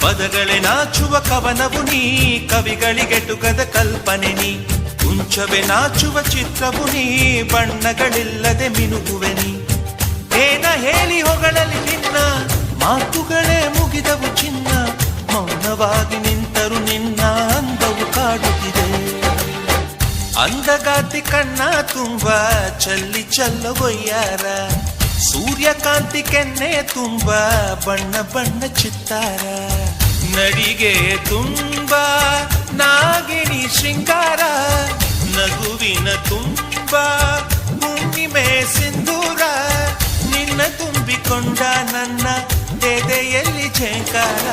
ಪದಗಳೇ ನಾಚುವ ಕವನವು ನೀ, ಕವಿಗಳಿಗೆಟುಕದ ಕಲ್ಪನೆ ನೀ. ಕುಂಚವೇ ನಾಚುವ ಚಿತ್ರವು ನೀ, ಬಣ್ಣಗಳಿಲ್ಲದೆ ಮಿನುಗುವೆ ನೀ. ಏನ ಹೇಳಿ ಹೊಗಳಲಿ ನಿನ್ನ, ಮಾತುಗಳೇ ಮುಗಿದವು ಚಿನ್ನ. ಮೌನವಾಗಿ ನಿಂತರು ನಿನ್ನ ಅಂದವು ಕಾಡುತ್ತಿದೆ. ಅಂದಗಾತಿ ಕಣ್ಣ ತುಂಬ ಚಲ್ಲಿ ಚಲ್ಲವೊಯ್ಯಾರ, ಸೂರ್ಯಕಾಂತಿ ಕೆನ್ನೆ ತುಂಬ ಬಣ್ಣ ಬಣ್ಣ ಚಿತ್ತಾರ. ನಡಿಗೆ ತುಂಬ ನಾಗಿಣಿ ಶೃಂಗಾರ, ನಗುವಿನ ತುಂಬ ಹುಣ್ಣಿಮೆ ಸಿಂಧೂರ. ನಿನ್ನ ತುಂಬಿಕೊಂಡ ನನ್ನ ಎದೆಯಲ್ಲಿ ಝೇಂಕಾರ.